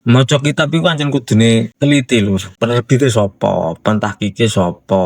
Maca kitab iku pancen kudune teliti lho. Penerbite sapa, pentahkike sapa,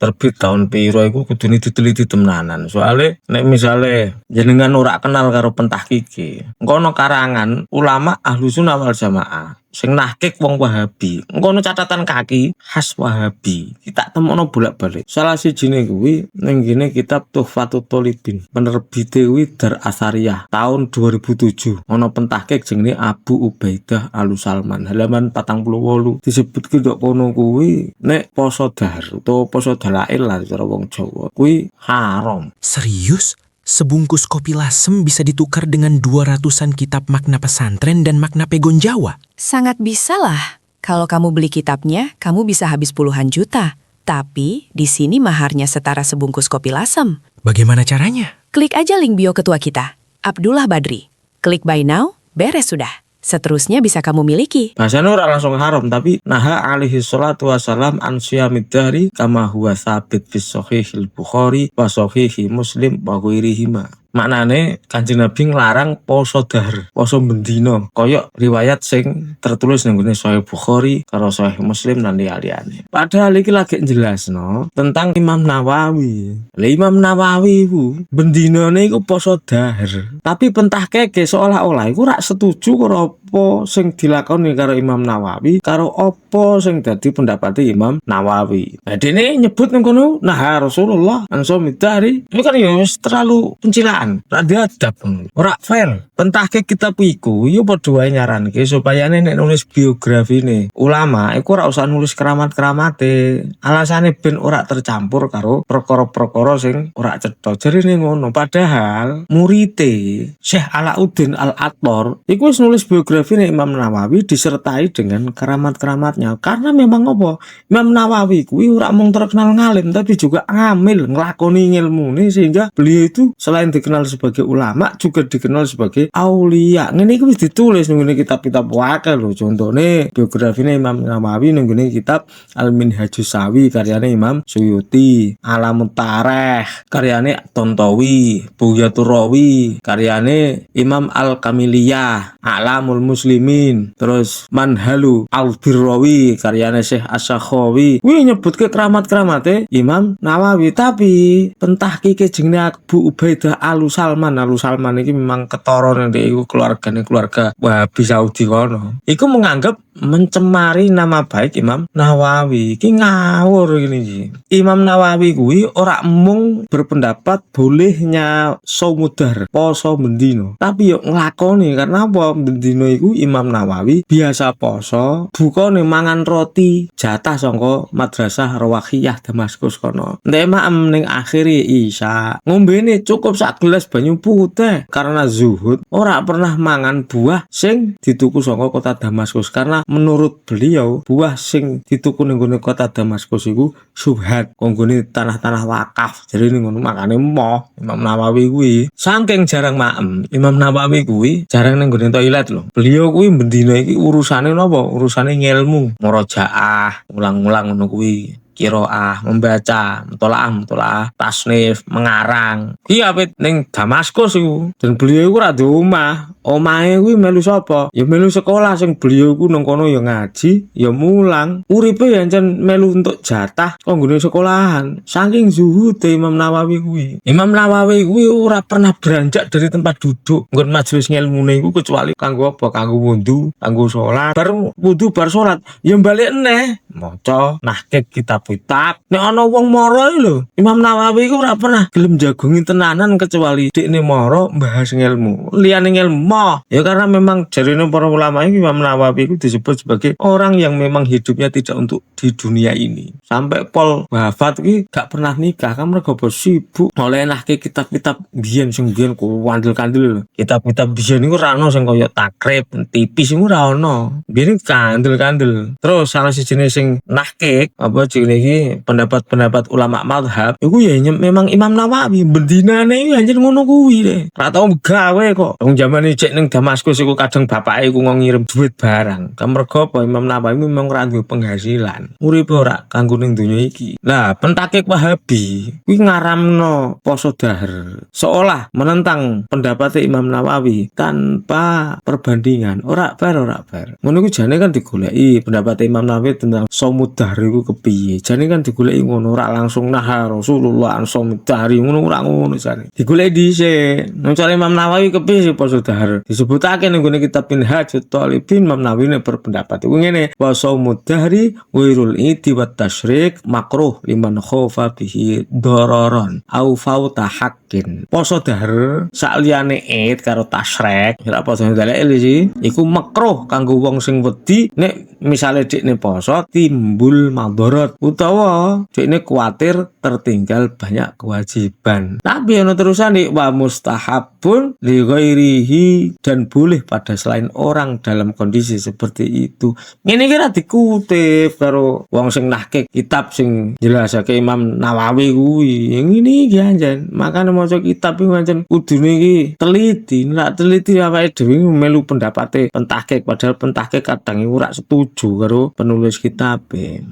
terbit tahun piro iku kudune diteliti temenanan. Soale nek misale jenengan ora kenal karo pentahkike, engko ana karangan ulama Ahlussunnah wal Jamaah sing nahkik wong Wahabi. Engko ana catatan kaki khas Wahabi. Kita temono bolak-balik. Salah sijine kuwi ning gene kitab Tuhfatut Thalibin. Penerbite kuwi Dar Asariyah tahun 2007. Ana pentahkik jenenge Abu Ubaidah Al-Salman halaman 48. Disebutke ndok kono kuwi nek poso dahar utawa poso dalail lah cara wong Jawa kuwi haram. Serius? Sebungkus kopi lasem bisa ditukar dengan 200-an kitab makna pesantren dan makna pegon Jawa? Sangat bisa lah. Kalau kamu beli kitabnya, kamu bisa habis puluhan juta. Tapi di sini maharnya setara sebungkus kopi lasem. Bagaimana caranya? Klik aja link bio ketua kita, Abdullah Badri. Klik buy now, beres sudah. Seterusnya bisa kamu miliki. Bahasanya ora langsung haram, tapi naha alaihi salatu wassalam an syiyamid dahri kama huwa sabit fi sahihil Bukhari wa sahihi Muslim wa ghairihima. Maknane Kanjeng Nabi nglarang poso dahar, poso bendina, kaya riwayat sing tertulis nang ngene Sahih Bukhari karo Sahih Muslim lan liyane. Padahal iki lagi jelasno tentang Imam Nawawi. Lah Imam Nawawi iku bendinane iku poso dahar. Tapi pentahkeke seolah-olah iku rak setuju karo apa sing dilakoni karo Imam Nawawi karo apa sing dadi pendapate Imam Nawawi. Nah dene nyebut nang kono nah Rasulullah ansomidari. Itu kan ya wis terlalu pencilaan. Ra adab. Ora fair. Pentahke kitab iku yo padha wae nyaranke supaya nek nulis biografine ulama iku ora usah nulis keramat-keramate. Alasane ben ora tercampur karo perkara-perkara sing ora cetha. Jarine ngono. Padahal murite Syekh Alauddin Al-Attar iku wis nulis biografine Imam Nawawi disertai dengan keramat-keramatnya. Karena memang apa? Imam Nawawi kuwi ora mung terkenal ngalim tapi juga ngamil nglakoni ilmune sehingga beliau itu selain dikenal sebagai ulama juga dikenal sebagai aulia. Ngene iki wis ditulis ning kitab-kitab wakil lho. Contone biografine Imam Nawawi ning kitab Al-Minhajus Sawi karyane Imam Suyuti, Alamut Tarikh karyane Tontowi, Bughyatur Rawi karyane Imam Al-Kamiliyah, Alamul Muslimin, terus Manhalu Al-Birrawi karyane Syekh Asy-Syakhawi. Kuwi nyebutke keramat-keramate Imam Nawawi, tapi pentahkike jenenge Abu Ubaidah Al-Salman. Al-Salman iki memang ketara nek iku keluargane keluarga Wahabi Saudi kono. Iku menganggap mencemari nama baik Imam Nawawi. Iki ngawur gini iki. Imam Nawawi kuwi ora mung berpendapat bolehnya saumudar poso bendino, tapi yo nglakoni. Karena apa? Bendino iku Imam Nawawi biasa poso, bukane mangan roti jatah saka madrasah Rawahiyah Damaskus kono. Nek maem ning akhire Isya, ngombene cukup sak gelas banyu putih karena zuhud, ora pernah mangan buah sing dituku saka kota Damaskus. Karena menurut beliau buah sing dituku ning kota Damaskus iku subhat, konggone tanah-tanah wakaf. Jadi ning ngono makane moh Imam Nawawi kuwi saking jarang maem. Imam Nawawi kuwi jarang ning gone toilet lho. Beliau kuwi bendina iki urusane napa? Urusane ngilmu, murojaah, ulang-ulang ngono kuwi. Qiraah, membaca, mutolaah, tasnif, mengarang. Ki apit ning Damaskus iku. Dan beliau iku ora di omah. Omahe kuwi melu sapa? Ya melu sekolah sing beliau iku nang kono ya ngaji, ya mulang. Uripe ya jan melu untuk jatah kanggone sekolahan. Saking zuhude Imam Nawawi kuwi. Imam Nawawi kuwi ora pernah beranjak dari tempat duduk nggon majelis ngilmune iku kecuali kanggo apa? Kanggo wudu, kanggo salat. Bar wudu bar salat ya balik neh maca nahkik kitab. Nek ana wong mara lho, Imam Nawawi iku ora pernah gelem jagongi tenanan kecuali dekne mara bahas ilmu. Liyane ilmu ya karena memang jarine para ulama iki Imam Nawawi iku disebut sebagai orang yang memang hidupnya tidak untuk di dunia ini. Sampai pol wafat iki gak pernah nikah kan mergo sibuk oleh nahke kitab-kitab biyen sing biyen kandel-kandel. Kitab-kitab biyen iku ora ono sing kaya takrib, tipis iku ora ono. Biyen kandel-kandel. Terus salah sijine sing nahke apa jenenge iki pendapat-pendapat ulama mazhab iku ya memang Imam Nawawi bendinane iki anjir ngono kuwi deh. Ora tau gawe kok. Wong jamane cek ning Damaskus iku kadang bapake iku ngirim duit barang. Mergo apa Imam Nawawi memang ora duwe penghasilan. Uripe ora kanggo ning donya iki. Lah, pentakik Wahabi kuwi ngaramno poso dahar. Seolah menentang pendapat Imam Nawawi tanpa perbandingan. Ora bar. Ngono ku jane kan digoleki pendapat Imam Nawawi tentang shaumud dahar iku kepiye. Jane kan digoleki ngono ora langsung nah Rasulullah an shaumud dahar ngono ora ngono jane. Digoleki dhisik. Nang cara Imam Nawawi kepiye sih poso dahar? Disebutake ning gone kitab Minhajut Thalibin Imam Nawawi ne berpendapat iku ngene, wa shaumud dahri wairul idi wat tasyrik makruh liman khofa bihi dararon au fauta haqqin. Poso dahar sakliyane id karo tasyrik, ora poso dalek sih. Iku makruh kanggo wong sing wedi nek misale dekne poso timbul madharat utawa dekne kuwatir tertinggal banyak kewajiban. Tapi ono terusan nih wa mustahabun li ghairihi dan boleh pada selain orang dalam kondisi seperti itu. Ngene kira dikutip karo wong sing nahke kitab sing jelasake Imam Nawawi kuwi. Ngene iki anjen. Makane maca kitab iki pancen kudune iki teliti. Nek teliti awake dhewe melu pendapate pentahkik padahal pentahkik kadang ora setuju karo penulis kitab.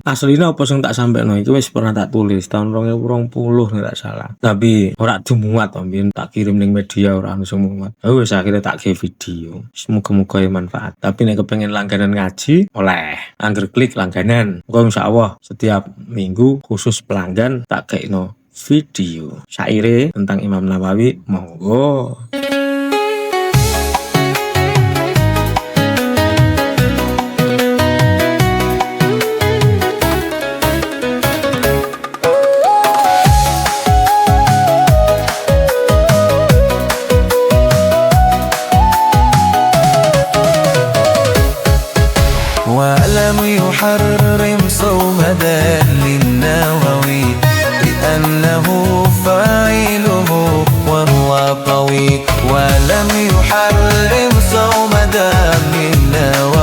Asline apa sing tak sampekno iki wis pernah tak tulis tahun 2020 nek tak salah. Tapi ora dimuat mbiyen tak kirim ning media ora ono sing muat. Wis akhirnya tak ke video. Semoga-moga manfaat. Tapi nek kepengen langganan ngaji oleh angger klik langganan. Muga insyaallah setiap minggu khusus pelanggan tak kekno video syaire tentang Imam Nawawi. Monggo. ولم يحرم صوم دال النووي لأنه فاعله وهو قوي ولم يحرم صوم دال النووي